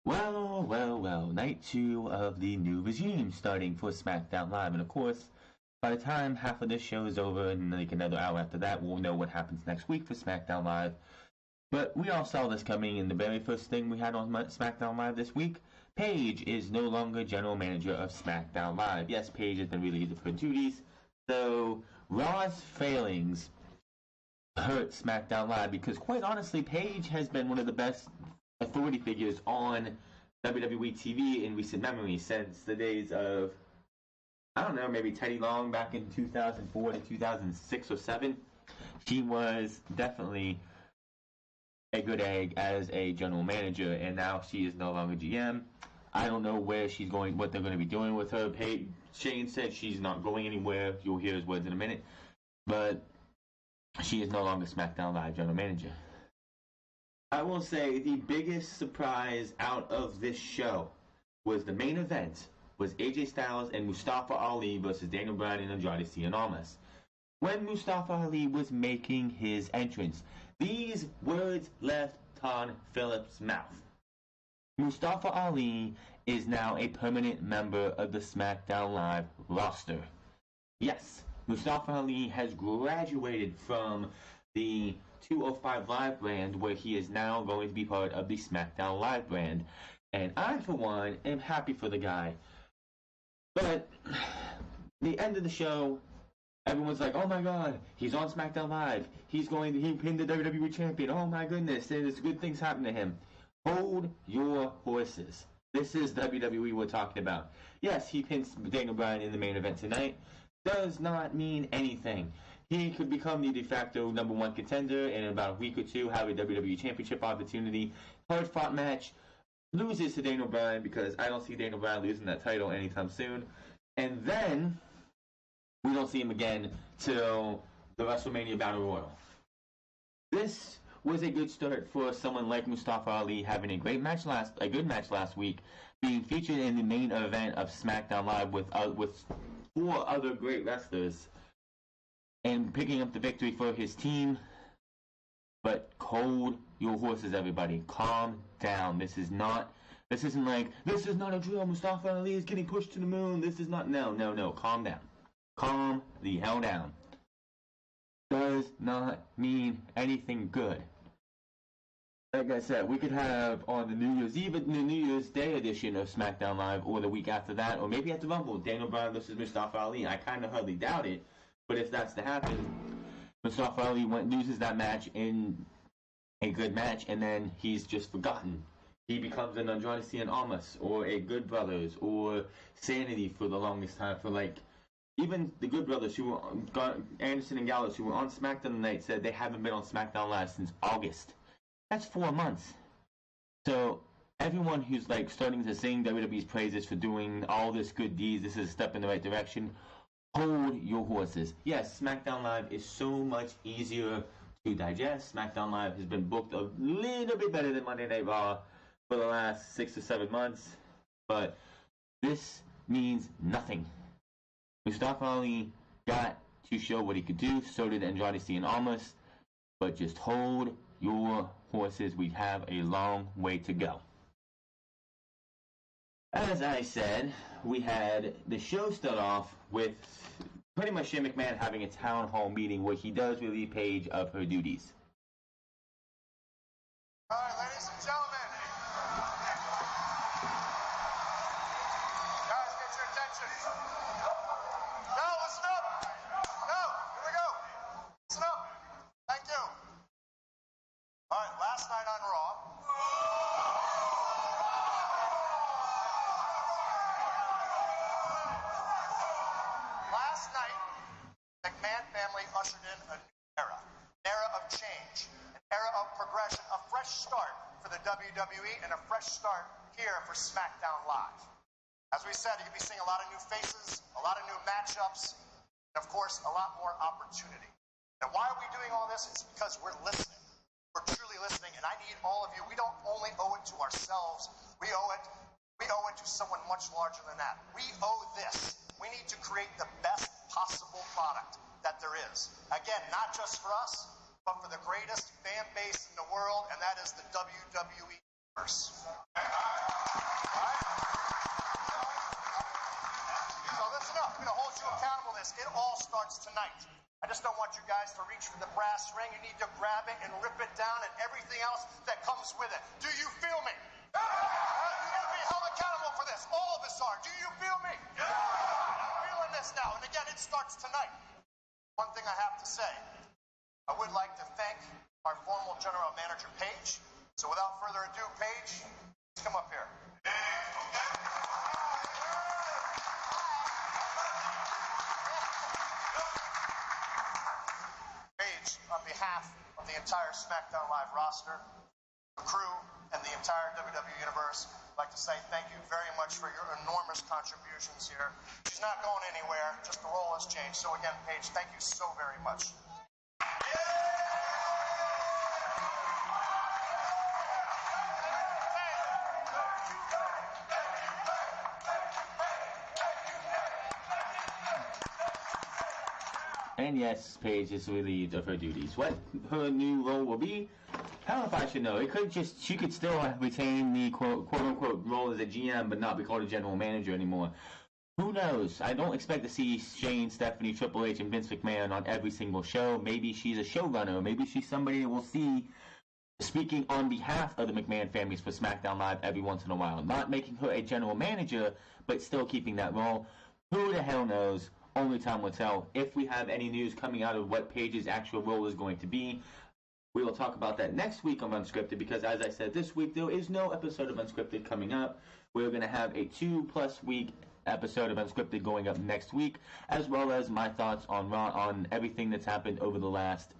Well, well, well, night 2 of the new regime starting for Smackdown Live. And of course, by the time half of this show is over and like another hour after that, we'll know what happens next week for Smackdown Live. But we all saw this coming, and the very first thing we had on Smackdown Live this week, Paige is no longer general manager of Smackdown Live. Yes, Paige has been relieved of her duties, so Raw's failings hurt SmackDown Live because, quite honestly, Paige has been one of the best authority figures on WWE TV in recent memory since the days of, I don't know, maybe Teddy Long back in 2004 to 2006 or 7. She was definitely a good egg as a general manager, and now she is no longer GM. I don't know where she's going, what they're going to be doing with her. Shane said she's not going anywhere. You'll hear his words in a minute. But she is no longer SmackDown Live general manager. I will say the biggest surprise out of this show was the main event was AJ Styles and Mustafa Ali versus Daniel Bryan and Andrade Cien Almas. When Mustafa Ali was making his entrance, these words left Todd Phillips' mouth. Mustafa Ali is now a permanent member of the SmackDown Live roster. Yes, Mustafa Ali has graduated from the 205 Live brand, where he is now going to be part of the SmackDown Live brand. And I, for one, am happy for the guy. But the end of the show, everyone's like, oh my god, he's on SmackDown Live. He pinned the WWE champion. Oh my goodness, there's good things happen to him. Hold your horses. This is WWE we're talking about. Yes, he pins Daniel Bryan in the main event tonight. Does not mean anything. He could become the de facto number one contender in about a week or two, have a WWE championship opportunity. Hard fought match. Loses to Daniel Bryan because I don't see Daniel Bryan losing that title anytime soon. And then we don't see him again till the WrestleMania Battle Royal. This was a good start for someone like Mustafa Ali having a good match last week, being featured in the main event of SmackDown Live with 4 other great wrestlers, and picking up the victory for his team. But hold your horses, everybody. Calm down. This isn't a drill. Mustafa Ali is getting pushed to the moon. This is not. No. Calm down. Calm the hell down. Does not mean anything good. Like I said, we could have on the New Year's Eve, the New Year's Day edition of SmackDown Live, or the week after that, or maybe at the Rumble, Daniel Bryan versus Mustafa Ali. I kind of hardly doubt it, but if that's to happen, Mustafa Ali loses that match in a good match, and then he's just forgotten. He becomes an Andrade Cien Almas, or a Good Brothers, or Sanity for the longest time. For even the Good Brothers, who were Anderson and Gallows, who were on SmackDown tonight, said they haven't been on SmackDown Live since August. That's 4 months. So everyone who's starting to sing WWE's praises for doing all this good deeds, this is a step in the right direction. Hold your horses. Yes, SmackDown Live is so much easier to digest. SmackDown Live has been booked a little bit better than Monday Night Raw for the last 6 or 7 months, but this means nothing. Mustafa Ali got to show what he could do. So did Andrade Cien Almas, but just hold your horses. We have a long way to go. As I said, we had the show start off with pretty much Shane McMahon having a town hall meeting where he does relieve Paige of her duties. All right, ladies and gentlemen. Guys, get your attention. No, listen up. No, here we go. Listen up. Thank you. All right, last night on Raw. Last night, McMahon family ushered in a new era. An era of change. An era of progression. A fresh start for the WWE and a fresh start here for SmackDown Live. As we said, you're going to be seeing a lot of new faces, a lot of new matchups, and of course, a lot more opportunity. And why are we doing all this? It's because we're listening. We're truly listening, and I need all of you. We don't only owe it to ourselves. We owe it to someone much larger than that. We owe this. We need to create the best possible product that there is. Again, not just for us, but for the greatest fan base in the world, and that is the WWE Universe. So listen up. I'm going to hold you accountable to this. It all starts tonight. I just don't want you guys to reach for the brass ring. You need to grab it and rip it down and everything else that comes with it. Do you feel me? Yeah! You're going to be held accountable for this. All of us are. Do you feel me? Yeah! I'm feeling this now. And again, it starts tonight. One thing I have to say, I would like to thank our formal general manager, Paige. So without further ado, Paige, please come up here. Paige, on behalf of the entire Smackdown Live roster, the crew, and the entire WWE Universe, I'd like to say thank you very much for your enormous contributions here. She's not going anywhere, just the role has changed. So again, Paige, thank you so very much. And yes, Paige is relieved of her duties. What her new role will be, hell if I should know. It could just, she could still retain the quote unquote role as a GM, but not be called a general manager anymore. Who knows? I don't expect to see Shane, Stephanie, Triple H, and Vince McMahon on every single show. Maybe she's a showrunner. Maybe she's somebody that we'll see speaking on behalf of the McMahon families for SmackDown Live every once in a while. Not making her a general manager, but still keeping that role. Who the hell knows? Only time will tell. If we have any news coming out of what Paige's actual role is going to be, we will talk about that next week on Unscripted, because as I said, this week there is no episode of Unscripted coming up. We're going to have a 2+ week episode of Unscripted going up next week, as well as my thoughts on everything that's happened over the last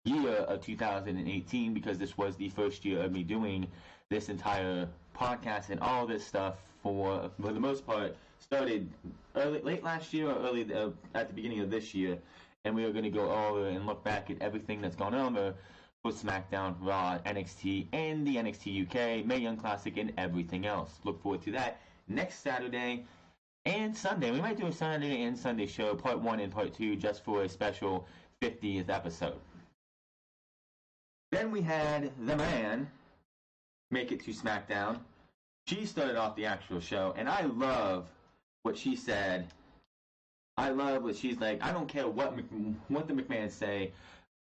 year of 2018, because this was the first year of me doing this entire podcast, and all this stuff for the most part started late last year or early at the beginning of this year, and we are going to go over and look back at everything that's gone over for SmackDown, Raw, NXT, and the NXT UK, Mae Young Classic, and everything else. Look forward to that next Saturday and Sunday. We might do a Saturday and Sunday show, part 1 and part 2, just for a special 50th episode. Then we had the man make it to SmackDown. She started off the actual show, and I love what she said. I love what she's like. I don't care what the McMahons say,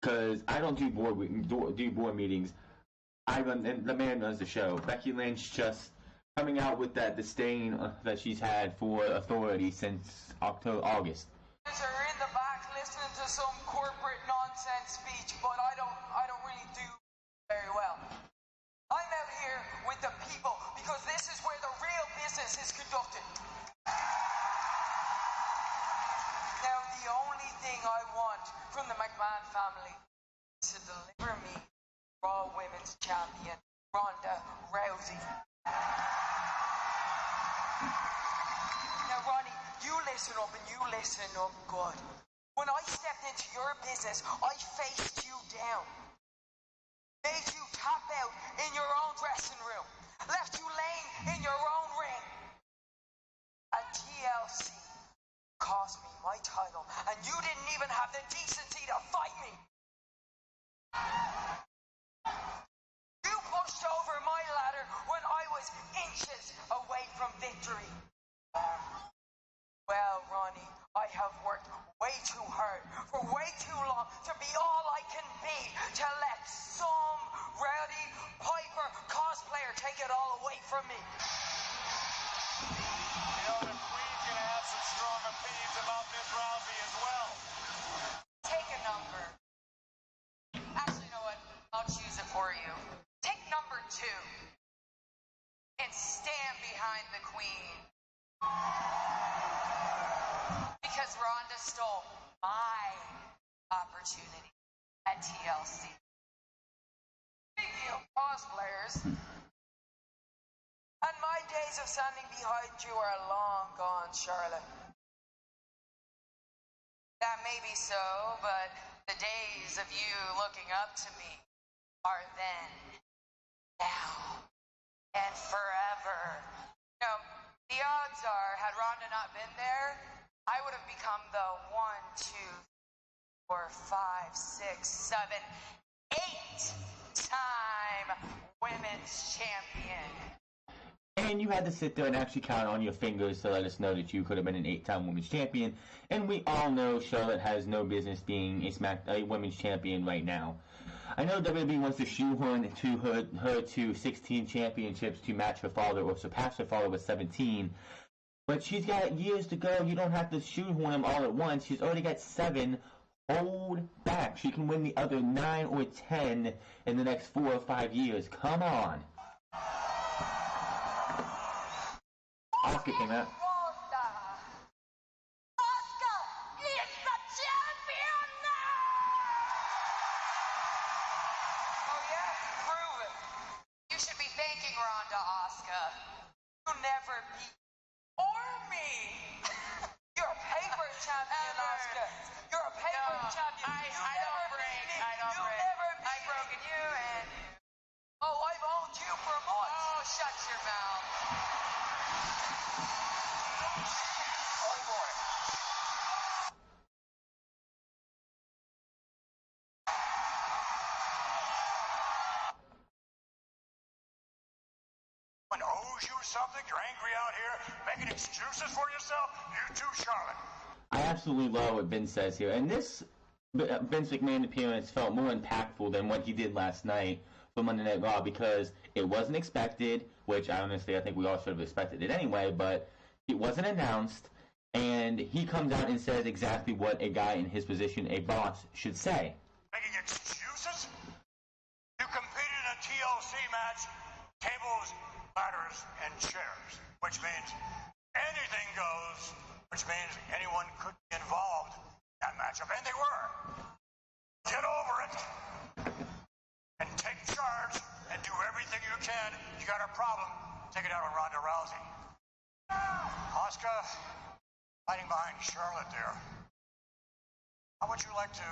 because I don't do board meetings. The man runs the show. Becky Lynch just coming out with that disdain that she's had for authority since August. Are in the back listening to some corporate nonsense speech, but I don't really do very well. I'm out here with the people because this is where the real business is conducted. Now, the only thing I want from the McMahon family is to deliver me Raw Women's Champion, Ronda Rousey. Now, Ronnie, you listen up and you listen up good. When I stepped into your business, I faced you down. Made you tap out in your own dressing room. Left you laying in your own ring. At TLC cost me my title, and you didn't even have the decency to fight me. You pushed over my ladder when I was inches away from victory. Well, Ronnie, I have worked way too hard for way too long to be all I can be, to let some rowdy Piper cosplayer take it all away from me. You know, the Queen's gonna have some strong opinions about Miss Rousey as well. Take a number. Actually, you know what? I'll choose it for you. Take number 2 and stand behind the Queen. Because Ronda stole my opportunity at TLC. Speaking of cosplayers, and my days of standing behind you are long gone, Charlotte. That may be so, but the days of you looking up to me are then, now, and forever. You know, the odds are, had Ronda not been there, I would have become the 1, 2, 4, 5, 6, 7, 8-time women's champion. and you had to sit there and actually count on your fingers to let us know that you could have been an 8-time women's champion. And we all know Charlotte has no business being a women's champion right now. I know WWE wants to shoehorn her to 16 championships to match her father or surpass her father with 17. But she's got years to go. You don't have to shoehorn them all at once. She's already got 7. Hold back. She can win the other 9 or 10 in the next 4 or 5 years. Come on. Asuka came out. Ronda, Asuka. You never beat or me. You're a paper champion, Asuka. You're a paper champion. I don't break. I don't break. I've broken you and oh, I've owned you for months. Oh, shut your mouth. Oh boy. Owes you something? You're angry out here making excuses for yourself? You too, Charlotte. I absolutely love what Vince says here. And this Vince McMahon appearance felt more impactful than what he did last night for Monday Night Raw because it wasn't expected, which I think we all should have expected it anyway, but it wasn't announced. And he comes out and says exactly what a guy in his position, a boss, should say. Making excuses? You competed in a TLC match, tables, ladders, and chairs, which means anything goes, which means anyone could be involved in that matchup, and they were. Get over it and take charge and do everything you can. You got a problem, take it out on Ronda Rousey. Asuka, hiding behind Charlotte there. How would you like to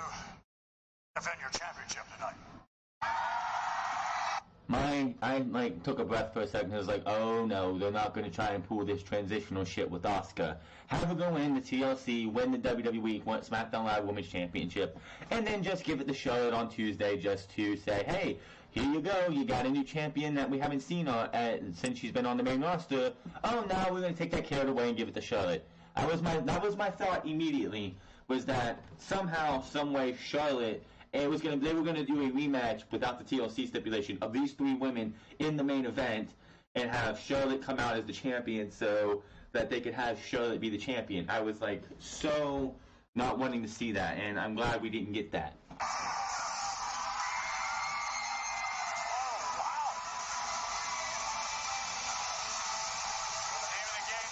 defend your championship tonight? I took a breath for a second. I was like, oh no, they're not going to try and pull this transitional shit with Asuka. Have her go in the TLC, win the WWE SmackDown Live Women's Championship, and then just give it to Charlotte on Tuesday just to say, hey, here you go, you got a new champion that we haven't seen since she's been on the main roster. Oh, now we're going to take that carrot away and give it to Charlotte. That was my thought immediately, was that somehow, some way, Charlotte... they were going to do a rematch without the TLC stipulation of these 3 women in the main event and have Charlotte come out as the champion so that they could have Charlotte be the champion. I was like so not wanting to see that, and I'm glad we didn't get that.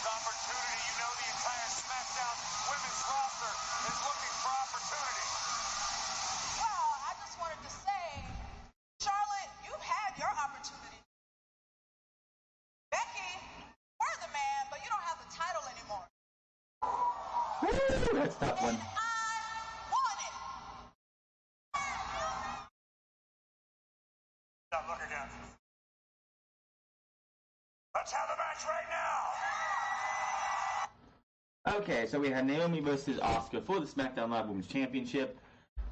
Opportunity. You know the entire SmackDown women's roster is looking for opportunity. Well, I just wanted to say, Charlotte, you've had your opportunity. Becky, we're the man, but you don't have the title anymore. Woo, that's a tough one. And I want it. Now look again. Let's have the match right now. Okay, so we had Naomi versus Asuka for the SmackDown Live Women's Championship.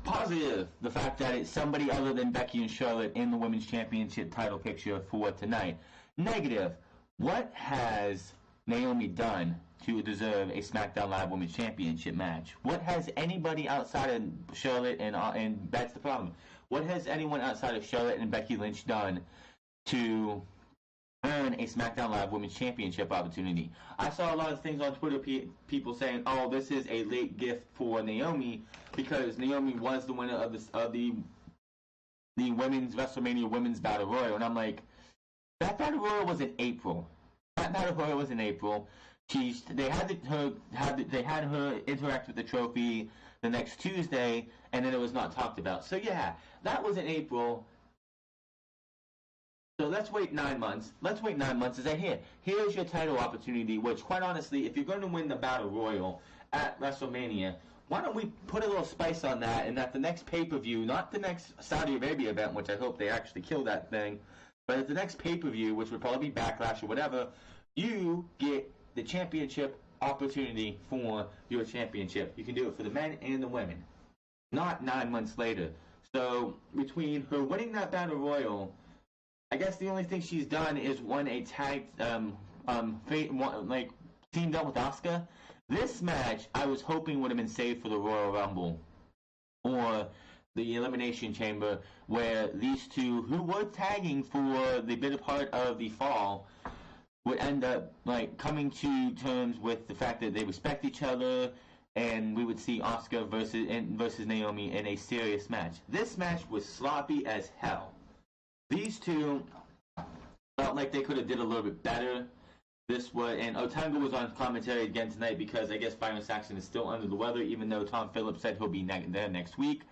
Positive, the fact that it's somebody other than Becky and Charlotte in the Women's Championship title picture for tonight. Negative, what has Naomi done to deserve a SmackDown Live Women's Championship match? What has anybody outside of Charlotte and that's the problem. What has anyone outside of Charlotte and Becky Lynch done to earn a SmackDown Live Women's Championship opportunity? I saw a lot of things on Twitter, people saying, "Oh, this is a late gift for Naomi because Naomi was the winner of the women's WrestleMania Women's Battle Royal," and I'm like, that Battle Royal was in April. That Battle Royal was in April. They had her interact with the trophy the next Tuesday, and then it was not talked about. So yeah, that was in April. So let's wait 9 months. Let's wait 9 months and say, here's your title opportunity, which, quite honestly, if you're going to win the Battle Royal at WrestleMania, why don't we put a little spice on that, and at the next pay-per-view, not the next Saudi Arabia event, which I hope they actually kill that thing, but at the next pay-per-view, which would probably be Backlash or whatever, you get the championship opportunity for your championship. You can do it for the men and the women, not 9 months later. So between her winning that Battle Royal I guess the only thing she's done is won a tag, teamed up with Asuka. This match, I was hoping would have been saved for the Royal Rumble or the Elimination Chamber, where these two, who were tagging for the bitter part of the fall, would end up coming to terms with the fact that they respect each other, and we would see Asuka versus Naomi in a serious match. This match was sloppy as hell. These two felt like they could have did a little bit better. And Otunga was on commentary again tonight because I guess Byron Saxton is still under the weather, even though Tom Phillips said he'll be there next week.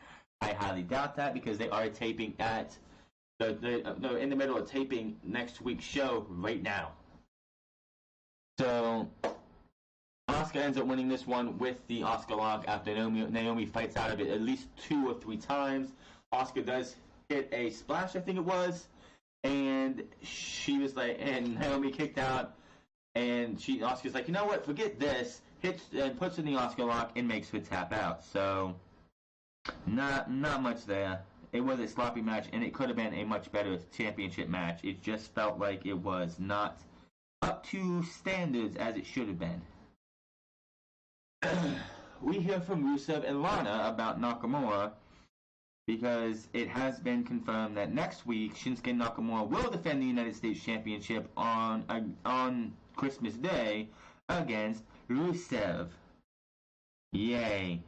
I highly doubt that because they are taping they're in the middle of taping next week's show right now. So Asuka ends up winning this one with the Asuka lock after Naomi fights out of it at least 2 or 3 times. Asuka does hit a splash, I think it was, and she was and Naomi kicked out, and Asuka's like, you know what, forget this, hits and puts in the Asuka lock and makes her tap out. So not much there. It was a sloppy match, and it could have been a much better championship match. It just felt like it was not up to standards as it should have been. We hear from Rusev and Lana about Nakamura because it has been confirmed that next week Shinsuke Nakamura will defend the United States Championship on Christmas Day against Rusev. Yay.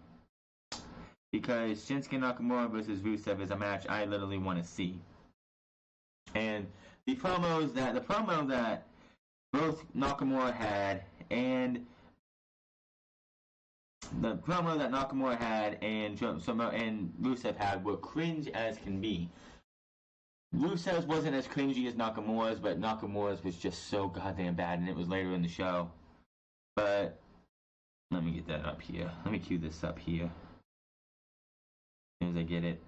Because Shinsuke Nakamura versus Rusev is a match I literally want to see. And the promo that both Nakamura had and Rusev had were cringe as can be. Rusev's wasn't as cringy as Nakamura's, but Nakamura's was just so goddamn bad, and it was later in the show. But let me get that up here. Let me cue this up here. As soon as I get it.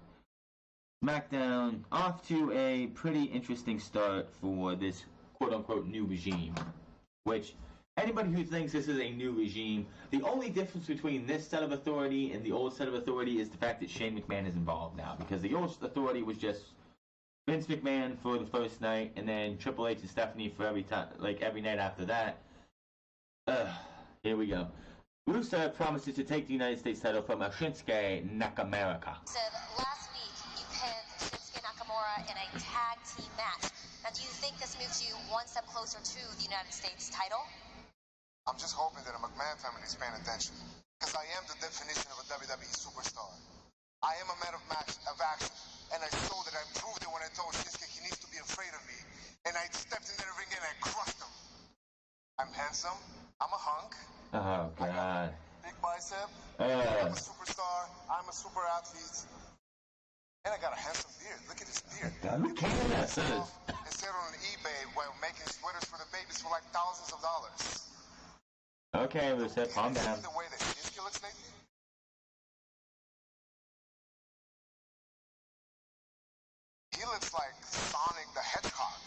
SmackDown off to a pretty interesting start for this quote-unquote new regime, which anybody who thinks this is a new regime, the only difference between this set of authority and the old set of authority is the fact that Shane McMahon is involved now, because the old authority was just Vince McMahon for the first night and then Triple H and Stephanie for every night after that. Here we go. Rusev promises to take the United States title from Shinsuke Nakamura. Last week you pinned Shinsuke Nakamura in a tag team match. Now, do you think this moves you one step closer to the United States title? I'm just hoping that the McMahon family is paying attention, because I am the definition of a WWE superstar. I am a man of action, and I saw that I proved it when I told Shinsuke he needs to be afraid of me, and I stepped in the ring and I crushed him. I'm handsome. I'm a hunk. Oh, God. Big bicep. I'm a superstar. I'm a super athlete. And I got a handsome beard. Look at this beard. Who cares? And sell on eBay while making sweaters for the babies for thousands of dollars. Okay, Rusev, calm down. The way that Shinsuke looks lately? He looks like Sonic the Hedgehog.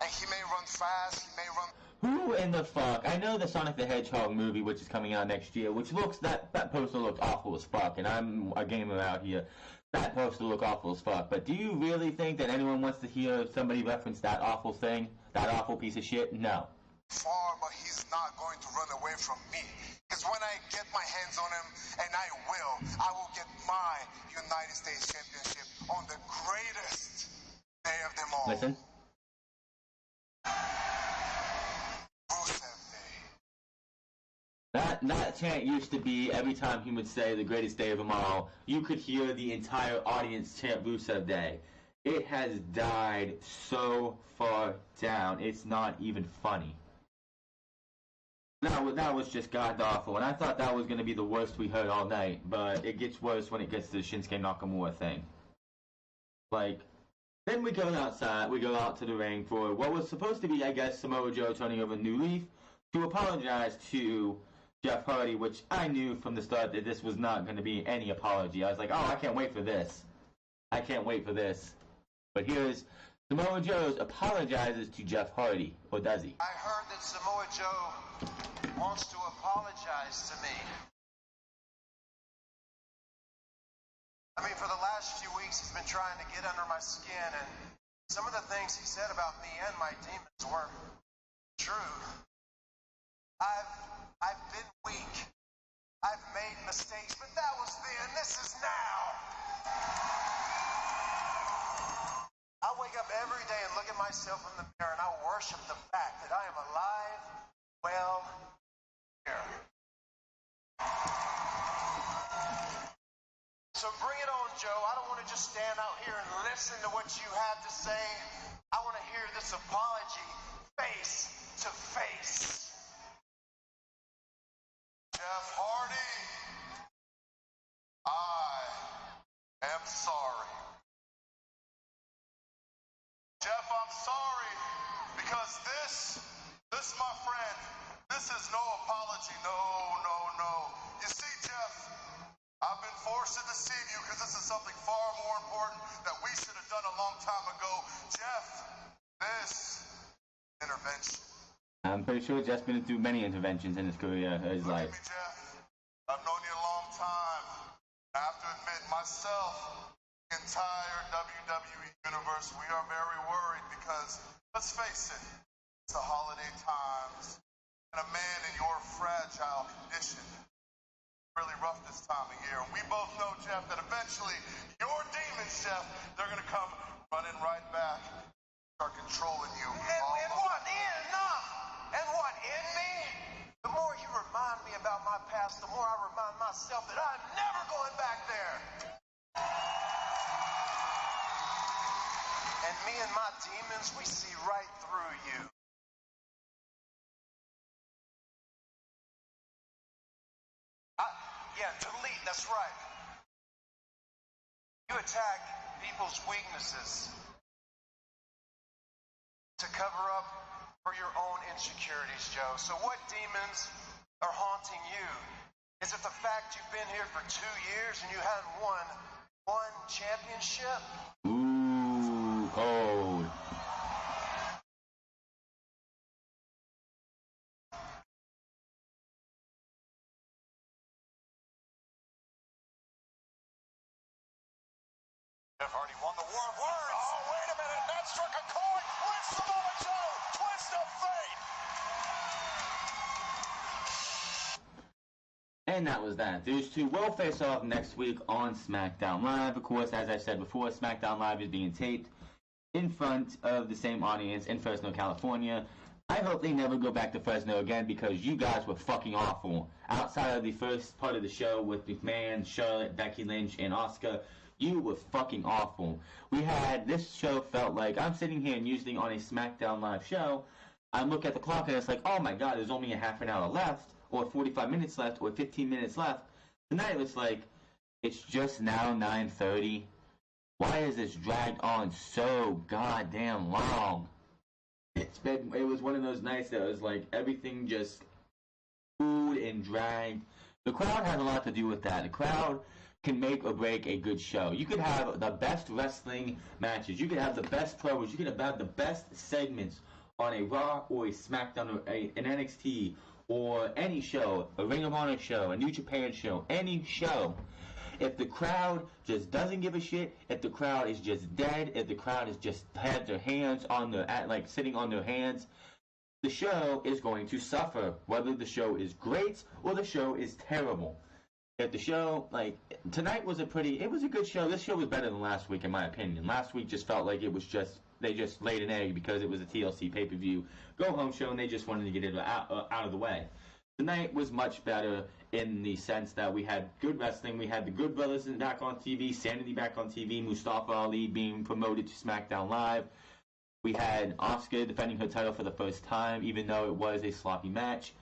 And he may run fast, he may run... Who in the fuck? I know the Sonic the Hedgehog movie, which is coming out next year, which looks, that poster looks awful as fuck, and I'm a gamer out here. That poster looks awful as fuck, but do you really think that anyone wants to hear somebody reference that awful thing? That awful piece of shit? No. Far, but he's not going to run away from me. Because when I get my hands on him, and I will get my United States Championship on the greatest day of them all. Listen. That chant used to be every time he would say the greatest day of them all, you could hear the entire audience chant Rusev Day. It has died so far down, it's not even funny. That was just god awful, and I thought that was going to be the worst we heard all night, but it gets worse when it gets to the Shinsuke Nakamura thing. Then we go outside, we go out to the ring for what was supposed to be, I guess, Samoa Joe turning over a new leaf to apologize to Jeff Hardy, which I knew from the start that this was not going to be any apology. I was like, oh, I can't wait for this. I can't wait for this. But here's Samoa Joe apologizes to Jeff Hardy, or does he? I heard that Samoa Joe wants to apologize to me. I mean, for the last few weeks, he's been trying to get under my skin, and Some of the things he said about me and my demons were true. I've been weak. I've made mistakes, but that was then. This is now. I wake up every day and look at myself in the mirror, and I worship the fact that I am alive, well, here. So bring it on, Joe. I don't want to just stand out here and listen to what you have to say. I want to hear this apology face to face. Jeff Hardy, I am sorry. Jeff, I'm sorry because this, my friend, this is no apology. No. You see, Jeff, I've been forced to deceive you because this is something far more important that we should have done a long time ago. Jeff, this intervention. I'm pretty sure Jeff's been through many interventions in his career, his Look life. at me, Jeff. I've known you a long time. I have to admit, myself, the entire WWE universe, we are very worried because, let's face it, it's the holiday times, and a man in your fragile condition, really rough this time of year. And we both know, Jeff, that eventually your demons, Jeff, they're going to come running right back, start controlling you. And what? Enough! And what? In me? The more you remind me about my past, the more I remind myself that I'm never going back there. And me and my demons, we see right through you. Yeah, delete, that's right. You attack people's weaknesses to cover up for your own insecurities, Joe. So what demons are haunting you? Is it the fact you've been here for 2 years and you haven't won one championship? Ooh, cold. Jeff Hardy won the War of Words. Oh, wait a minute. That struck a chord. With Samoa Joe. Twist of fate. And that was that. Those two will face off next week on Smackdown Live. Of course, as I said before, Smackdown Live is being taped in front of the same audience in Fresno, California. I hope they never go back to Fresno again because you guys were fucking awful. Outside of the first part of the show with McMahon, Charlotte, Becky Lynch, and Asuka, you were fucking awful. This show felt like, I'm sitting here and usually on a SmackDown Live show, I look at the clock and it's like, oh my god, there's only a half an hour left, or 45 minutes left, or 15 minutes left. Tonight it's like, it's just now 9:30. Why is this dragged on so goddamn long? It was one of those nights that was like, everything just food and dragged. The crowd has a lot to do with that. The crowd can make or break a good show. You could have the best wrestling matches. You could have the best promos. You could have the best segments on a Raw or a SmackDown or an NXT or any show, a Ring of Honor show, a New Japan show, any show. If the crowd just doesn't give a shit, if the crowd is just dead, if the crowd is just had their hands on their, like sitting on their hands, the show is going to suffer, whether the show is great or the show is terrible. If the show, like, tonight was a good show. This show was better than last week, in my opinion. Last week just felt like it was they just laid an egg because it was a TLC pay-per-view go-home show, and they just wanted to get it out of the way. Tonight was much better in the sense that we had good wrestling. We had the Good Brothers back on TV, Sanity back on TV, Mustafa Ali being promoted to SmackDown Live. We had Asuka defending her title for the first time, even though it was a sloppy match.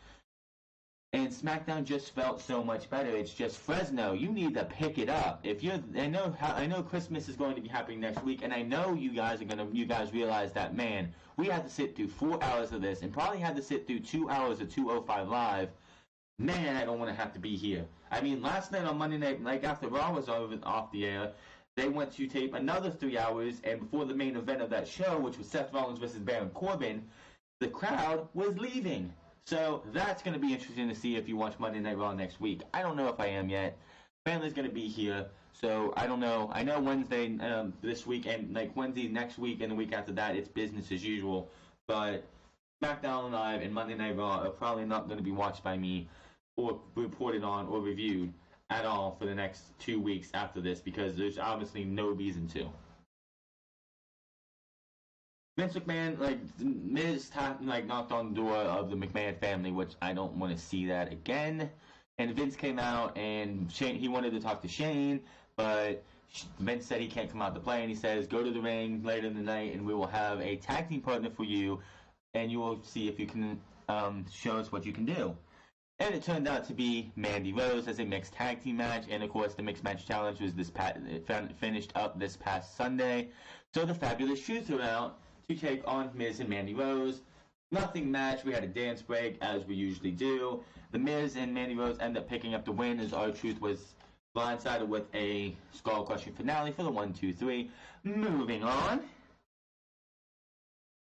And SmackDown just felt so much better. It's just Fresno. You need to pick it up. I know Christmas is going to be happening next week, and I know you guys realize that, man, we had to sit through 4 hours of this, and probably had to sit through 2 hours of 205 Live. Man, I don't want to have to be here. I mean, last night on Monday Night, like after Raw was off the air, they went to tape another 3 hours, and before the main event of that show, which was Seth Rollins versus Baron Corbin, the crowd was leaving. So that's going to be interesting to see if you watch Monday Night Raw next week. I don't know if I am yet. Family's going to be here. So I don't know. I know Wednesday this week and like Wednesday next week and the week after that, it's business as usual. But SmackDown Live and Monday Night Raw are probably not going to be watched by me or reported on or reviewed at all for the next 2 weeks after this because there's obviously no reason to. Vince McMahon, like Miz, knocked on the door of the McMahon family, which I don't want to see that again. And Vince came out and he wanted to talk to Shane, but Vince said he can't come out to play, and he says, "Go to the ring later in the night, and we will have a tag team partner for you, and you will see if you can show us what you can do." And it turned out to be Mandy Rose as a mixed tag team match, and of course the mixed match challenge was finished up this past Sunday. So the Fabulous Truth are out to take on Miz and Mandy Rose. Nothing match. We had a dance break as we usually do. The Miz and Mandy Rose end up picking up the win as R-Truth was blindsided with a skull-crushing finale for the 1, 2, 3. Moving on.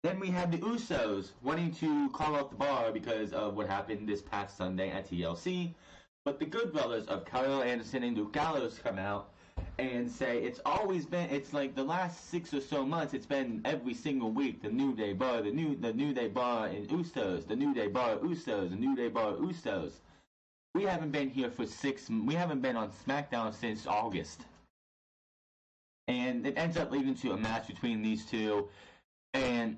Then we had the Usos wanting to call out the bar because of what happened this past Sunday at TLC. But the Good Brothers of Kyle Anderson and Luke Gallows come out and say it's like the last 6 or so months, it's been every single week, the New Day Bar, the New Day Bar and Usos, the New Day Bar Usos, the New Day Bar Usos. We haven't been here for we haven't been on SmackDown since August. And it ends up leading to a match between these two. And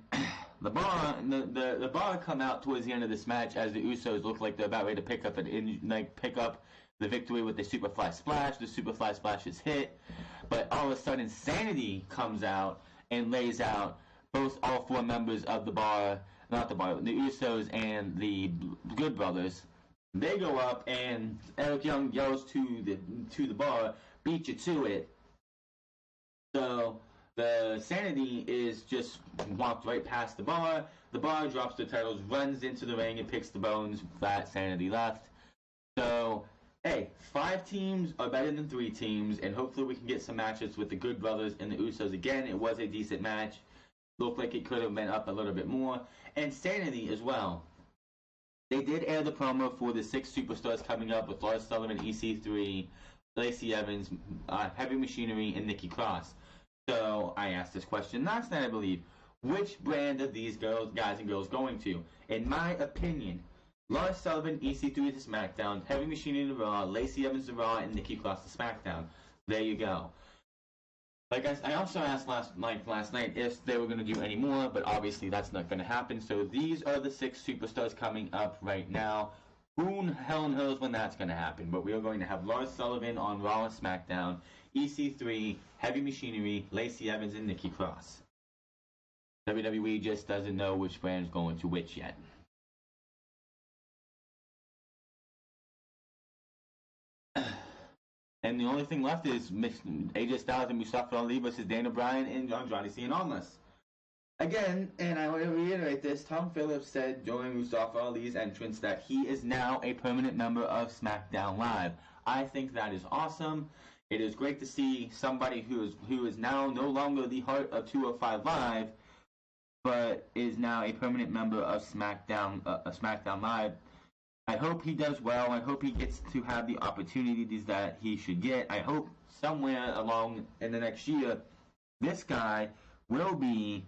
the bar come out towards the end of this match as the Usos look like they're about ready to pick up the victory with the Superfly Splash. The Superfly Splash is hit, but all of a sudden Sanity comes out and lays out all 4 members of the Usos and the Good Brothers. They go up and Eric Young yells to the bar, "Beat you to it." So the Sanity is just walked right past the bar. The bar drops the titles, runs into the ring, and picks the bones that Sanity left. So, hey, 5 teams are better than 3 teams, and hopefully we can get some matches with the Good Brothers and the Usos again. It was a decent match. Looked like it could have been up a little bit more. And Sanity as well. They did air the promo for the 6 superstars coming up with Lars Sullivan, EC3, Lacey Evans, Heavy Machinery, and Nikki Cross. So I asked this question last night, I believe. Which brand are these guys and girls going to? In my opinion, Lars Sullivan, EC3 to SmackDown, Heavy Machinery to Raw, Lacey Evans to Raw, and Nikki Cross to SmackDown. There you go. Like I also asked last night if they were going to do any more, but obviously that's not going to happen. So these are the 6 superstars coming up right now. Who the hell knows when that's going to happen? But we are going to have Lars Sullivan on Raw and SmackDown, EC3, Heavy Machinery, Lacey Evans, and Nikki Cross. WWE just doesn't know which brand's going to which yet. And the only thing left is AJ Styles and Mustafa Ali versus Daniel Bryan and Andrade Cien Almas. Again, and I want to reiterate this, Tom Phillips said during Mustafa Ali's entrance that he is now a permanent member of SmackDown Live. I think that is awesome. It is great to see somebody who is now no longer the heart of 205 Live, but is now a permanent member of SmackDown Live. I hope he does well. I hope he gets to have the opportunities that he should get. I hope somewhere along in the next year, this guy will be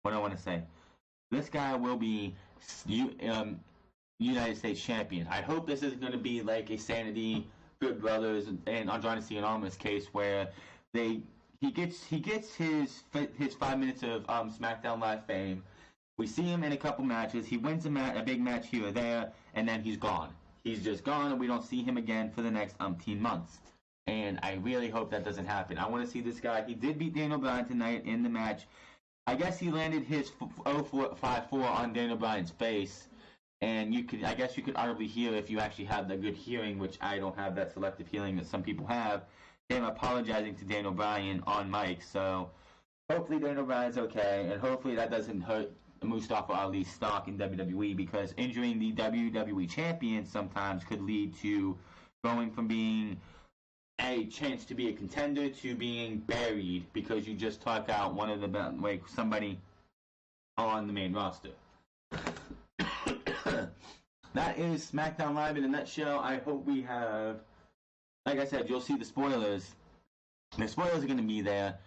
what I want to say. This guy will be United States champion. I hope this isn't going to be like a Sanity, Good Brothers, and Andrade Cien Almas case where he gets his 5 minutes of SmackDown Live fame. We see him in a couple matches. He wins a big match here or there, and then he's gone. He's just gone, and we don't see him again for the next umpteen months. And I really hope that doesn't happen. I want to see this guy. He did beat Daniel Bryan tonight in the match. I guess he landed his 0-4-5-4 on Daniel Bryan's face. And I guess you could audibly hear if you actually have the good hearing, which I don't have that selective hearing that some people have. Him apologizing to Daniel Bryan on mic. So hopefully Daniel Bryan's okay, and hopefully that doesn't hurt Mustafa Ali's stock in WWE, because injuring the WWE champion sometimes could lead to going from being a chance to be a contender to being buried because you just took out one of somebody on the main roster. that is SmackDown Live in a nutshell. I hope we have, like I said, you'll see the spoilers. The spoilers are going to be there.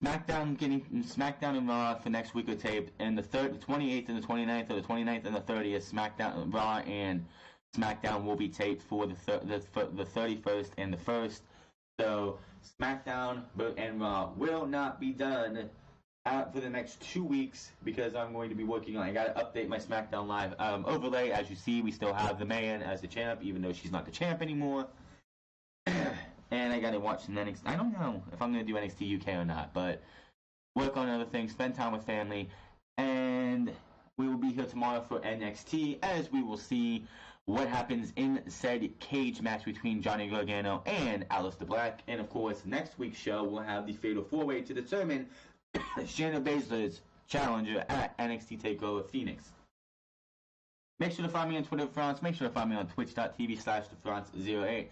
SmackDown and Raw for next week are taped, and the 28th and the 29th, or the 29th and the 30th, SmackDown, Raw and SmackDown will be taped for the 31st and the 1st. So SmackDown and Raw will not be done for the next 2 weeks because I'm going to be working on. I got to update my SmackDown Live overlay. As you see, we still have the man as the champ, even though she's not the champ anymore. And I gotta watch some NXT. I don't know if I'm gonna do NXT UK or not, but work on other things, spend time with family, and we will be here tomorrow for NXT as we will see what happens in said cage match between Johnny Gargano and Aleister Black. And of course, next week's show will have the Fatal 4-Way to determine Shayna Baszler's challenger at NXT TakeOver Phoenix. Make sure to find me on Twitter, France. Make sure to find me on twitch.tv/TheFrance08.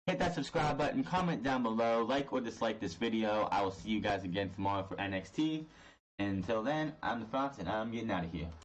Hit that subscribe button, comment down below, like or dislike this video. I will see you guys again tomorrow for NXT. Until then, I'm the France, and I'm getting out of here.